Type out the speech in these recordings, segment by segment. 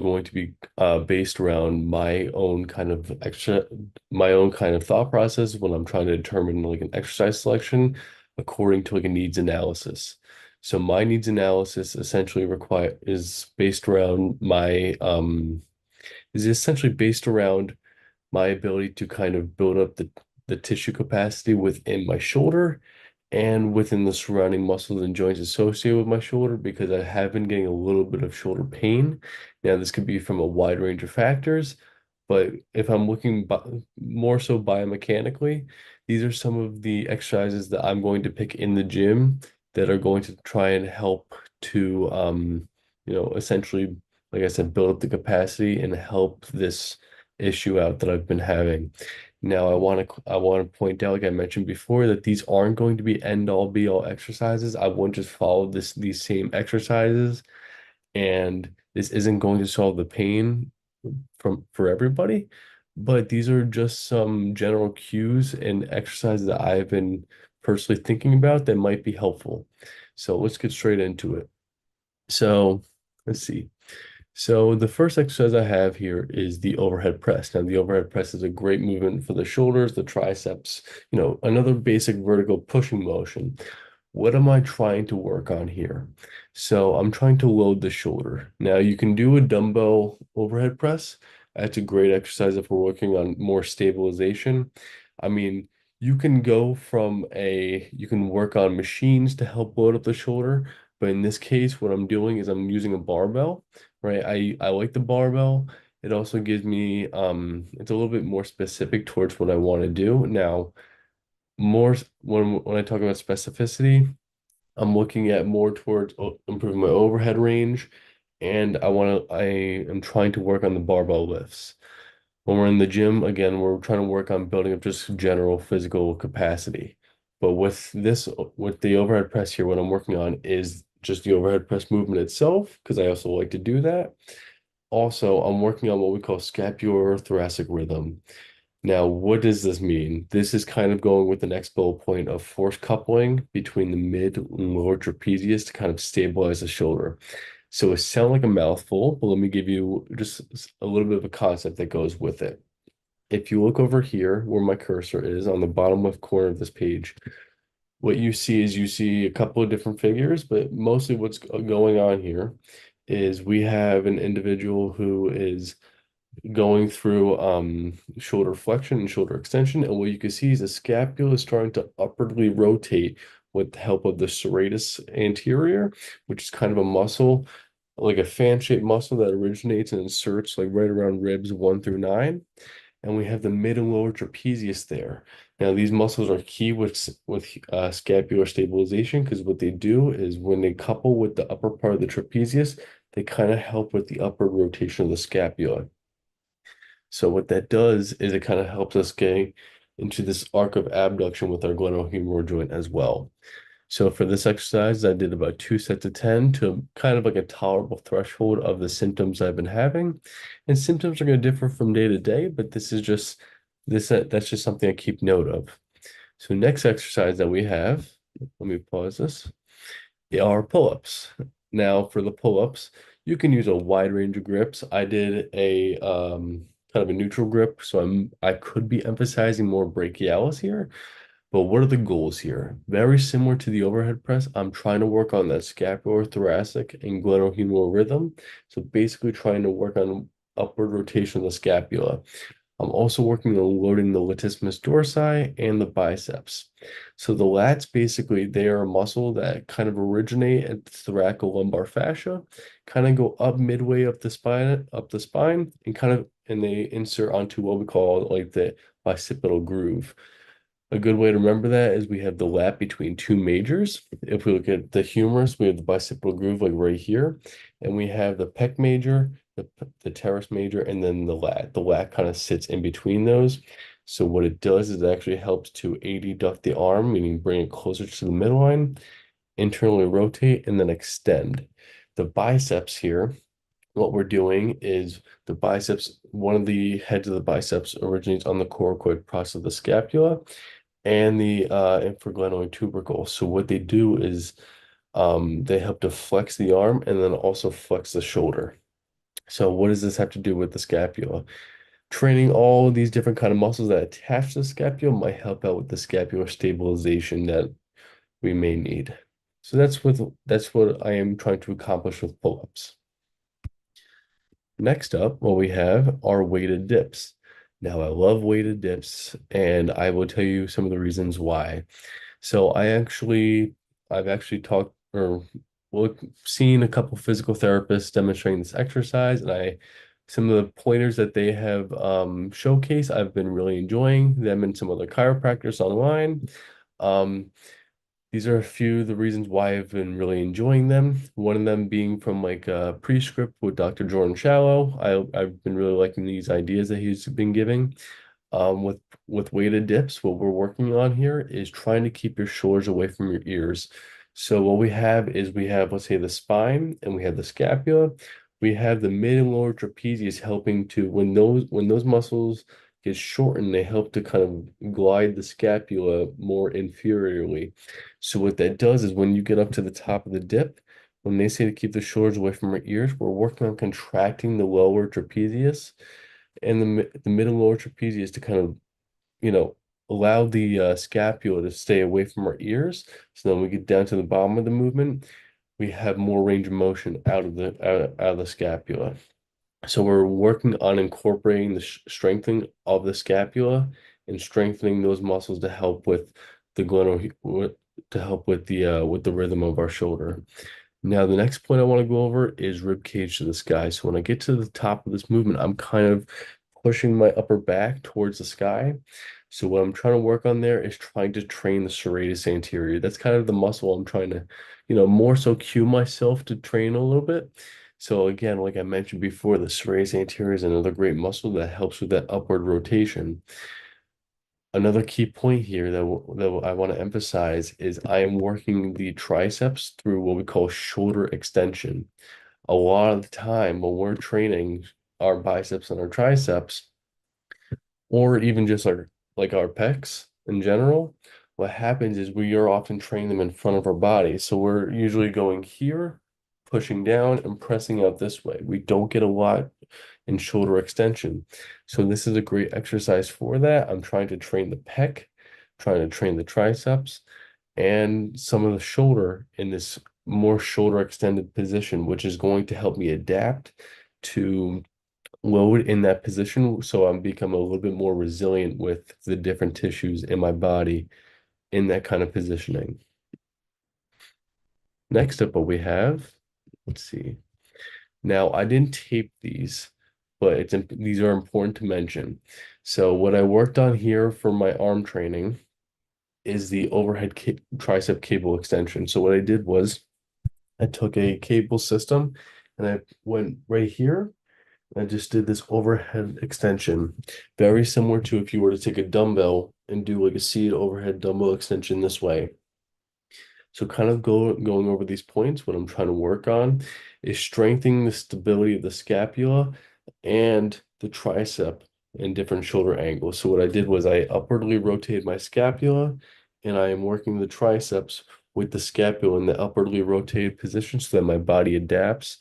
going to be based around my own kind of thought process when I'm trying to determine like an exercise selection according to like a needs analysis. So my needs analysis essentially require is based around my is essentially based around my ability to kind of build up the tissue capacity within my shoulder and within the surrounding muscles and joints associated with my shoulder because I have been getting a little bit of shoulder pain. Now, this could be from a wide range of factors, but if I'm looking more so biomechanically, these are some of the exercises that I'm going to pick in the gym that are going to try and help to, essentially, like I said, build up the capacity and help this issue out that I've been having. Now, I want to point out, like I mentioned before, that these aren't going to be end all be all exercises. I won't just follow these same exercises, and this isn't going to solve the pain for everybody. But these are just some general cues and exercises that I've been personally thinking about that might be helpful. So let's get straight into it. So let's see. So the first exercise I have here is the overhead press. Now the overhead press is a great movement for the shoulders, the triceps, another basic vertical pushing motion. What am I trying to work on here? So I'm trying to load the shoulder. Now you can do a dumbbell overhead press. That's a great exercise if we're working on more stabilization. I mean, you can work on machines to help load up the shoulder, but in this case, what I'm doing is I'm using a barbell, right? I like the barbell. It also gives me it's a little bit more specific towards what I want to do. Now, when I talk about specificity, I'm looking at more towards improving my overhead range, and I am trying to work on the barbell lifts. When we're in the gym, again, we're trying to work on building up just general physical capacity. But with the overhead press here, what I'm working on is just the overhead press movement itself, because I also like to do that. Also, I'm working on what we call scapular thoracic rhythm. Now, what does this mean? This is kind of going with the next bullet point of force coupling between the mid and lower trapezius to kind of stabilize the shoulder. So it sounds like a mouthful, but let me give you just a little bit of a concept that goes with it. If you look over here where my cursor is on the bottom left corner of this page, what you see a couple of different figures, but mostly what's going on here is we have an individual who is going through shoulder flexion and shoulder extension. And what you can see is the scapula is starting to upwardly rotate with the help of the serratus anterior, which is kind of a muscle, like a fan-shaped muscle that originates and inserts like right around ribs 1 through 9. And we have the mid and lower trapezius there. Now, these muscles are key with scapular stabilization because what they do is when they couple with the upper part of the trapezius, they kind of help with the upward rotation of the scapula. So what that does is it kind of helps us get into this arc of abduction with our glenohumeral joint as well. So for this exercise, I did about 2 sets of 10 to kind of like a tolerable threshold of the symptoms I've been having. And symptoms are going to differ from day to day, but that's just something I keep note of. So next exercise that we have, let me pause this, are pull-ups. Now for the pull-ups, you can use a wide range of grips. I did a kind of a neutral grip, so I could be emphasizing more brachialis here. But what are the goals here? Very similar to the overhead press, I'm trying to work on that scapular, thoracic, and glenohumeral rhythm. So basically trying to work on upward rotation of the scapula. I'm also working on loading the latissimus dorsi and the biceps. So the lats basically they are a muscle that kind of originate at the thoracolumbar fascia, kind of go up midway up the spine, and they insert onto what we call like the bicipital groove. A good way to remember that is we have the lat between two majors. If we look at the humerus, we have the bicipital groove like right here, and we have the pec major, the teres major, and then the lat. The lat kind of sits in between those. So what it does is it actually helps to adduct the arm, meaning bring it closer to the midline, internally rotate, and then extend. The biceps here, what we're doing is the biceps, one of the heads of the biceps originates on the coracoid process of the scapula and the infraglenoid tubercle. So what they do is they help to flex the arm and then also flex the shoulder. So what does this have to do with the scapula? Training all these different kind of muscles that attach to the scapula might help out with the scapular stabilization that we may need. So that's what I am trying to accomplish with pull-ups. Next up, what we have are weighted dips. Now, I love weighted dips, and I will tell you some of the reasons why. So I've actually talked or seen a couple physical therapists demonstrating this exercise, and some of the pointers that they have showcased, I've been really enjoying them and some other chiropractors online. Um, these are a few of the reasons why I've been really enjoying them. One of them being from like a Prescript with Dr. Jordan Shallow. I've been really liking these ideas that he's been giving. With weighted dips, what we're working on here is trying to keep your shoulders away from your ears. So what we have is we have, let's say, the spine and we have the scapula. We have the mid and lower trapezius helping to when those muscles get shortened, they help to kind of glide the scapula more inferiorly. So what that does is when you get up to the top of the dip, when they say to keep the shoulders away from our ears, we're working on contracting the lower trapezius and the mid and lower trapezius to kind of, you know, allow the scapula to stay away from our ears. So then we get down to the bottom of the movement, we have more range of motion out of the scapula. So we're working on incorporating the strengthening of the scapula and strengthening those muscles to help with the to help with the rhythm of our shoulder. Now, the next point I want to go over is rib cage to the sky. So when I get to the top of this movement, I'm kind of pushing my upper back towards the sky. So what I'm trying to work on there is trying to train the serratus anterior. That's kind of the muscle I'm trying to, more so cue myself to train a little bit. So again, like I mentioned before, the serratus anterior is another great muscle that helps with that upward rotation. Another key point here that I want to emphasize is I am working the triceps through what we call shoulder extension. A lot of the time when we're training our biceps and our triceps, or even just our pecs in general, what happens is we are often training them in front of our body. So we're usually going here, pushing down and pressing out this way. We don't get a lot in shoulder extension. So this is a great exercise for that. I'm trying to train the pec, trying to train the triceps, and some of the shoulder in this more shoulder extended position, which is going to help me adapt to load in that position so I'm become a little bit more resilient with the different tissues in my body in that kind of positioning. Next up, what we have, let's see. Now, I didn't tape these, but these are important to mention. So what I worked on here for my arm training is the overhead tricep cable extension. So what I did was I took a cable system and I went right here. I just did this overhead extension, very similar to if you were to take a dumbbell and do like a seated overhead dumbbell extension this way. So kind of going over these points, what I'm trying to work on is strengthening the stability of the scapula and the tricep in different shoulder angles. So what I did was I upwardly rotated my scapula and I am working the triceps with the scapula in the upwardly rotated position so that my body adapts.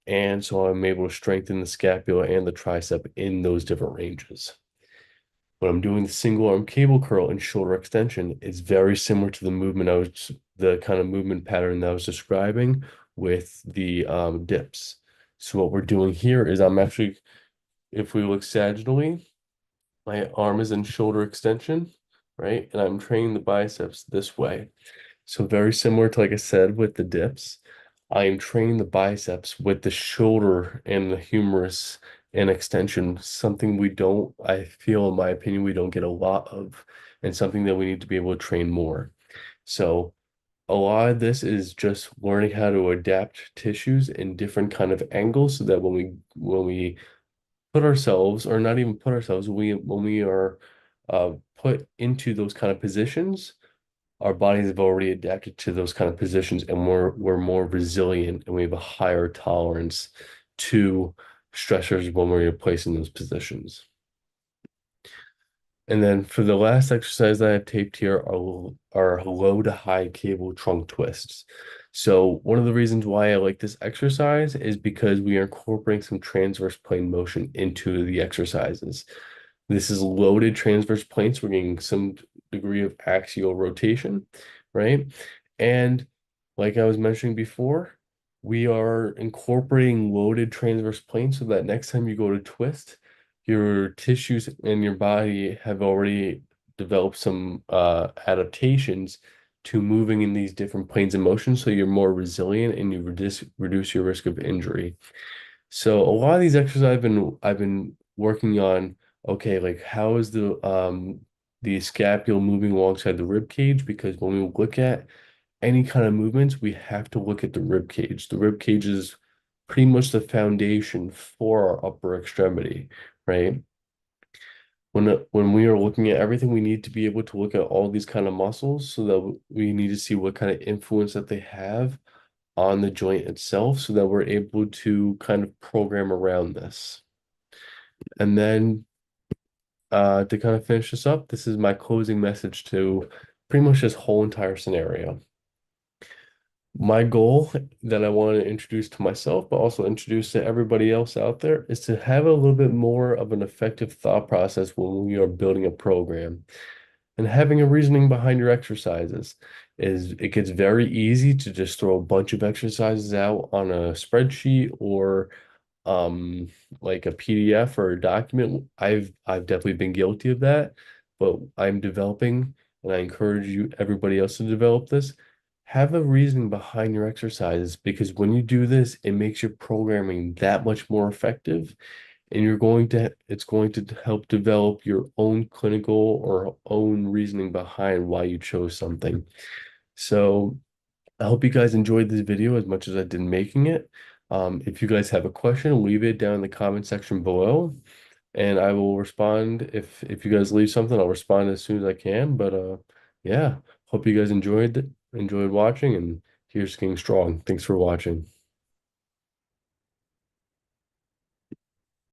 And so I'm able to strengthen the scapula and the tricep in those different ranges. When I'm doing the single arm cable curl and shoulder extension, it's very similar to the kind of movement pattern that I was describing with the dips. So what we're doing here is if we look sagittally, my arm is in shoulder extension, right? And I'm training the biceps this way. So very similar to, like I said, with the dips, I am training the biceps with the shoulder and the humerus and extension, something I feel, in my opinion, we don't get a lot of, and something that we need to be able to train more. So a lot of this is just learning how to adapt tissues in different kind of angles so that when we put ourselves, or not even put ourselves, when we are put into those kind of positions, our bodies have already adapted to those kind of positions and we're more resilient and we have a higher tolerance to stressors when we're placed in those positions. And then for the last exercise that I've taped here are low to high cable trunk twists. So one of the reasons why I like this exercise is because we are incorporating some transverse plane motion into the exercises. This is loaded transverse planes. We're getting some degree of axial rotation, right? And like I was mentioning before, we are incorporating loaded transverse planes so that next time you go to twist, your tissues and your body have already developed some adaptations to moving in these different planes of motion, so you're more resilient and you reduce your risk of injury. So a lot of these exercises I've been working on, okay, like how is the scapula moving alongside the rib cage? Because when we look at any kind of movements, we have to look at the rib cage. The rib cage is pretty much the foundation for our upper extremity, right? When we are looking at everything, we need to be able to look at all these kind of muscles so that we need to see what kind of influence that they have on the joint itself so that we're able to kind of program around this. And then to kind of finish this up, this is my closing message to pretty much this whole entire scenario. My goal that I want to introduce to myself, but also introduce to everybody else out there, is to have a little bit more of an effective thought process when we are building a program. And having a reasoning behind your exercises is it gets very easy to just throw a bunch of exercises out on a spreadsheet or um like a PDF or a document. I've definitely been guilty of that, but I'm developing and I encourage you everybody else to develop this. Have a reasoning behind your exercises because when you do this, it makes your programming that much more effective and it's going to help develop your own clinical or own reasoning behind why you chose something. So I hope you guys enjoyed this video as much as I did making it. If you guys have a question, leave it down in the comment section below, and I will respond. If you guys leave something, I'll respond as soon as I can. But yeah, hope you guys enjoyed watching, and here's King Strong. Thanks for watching.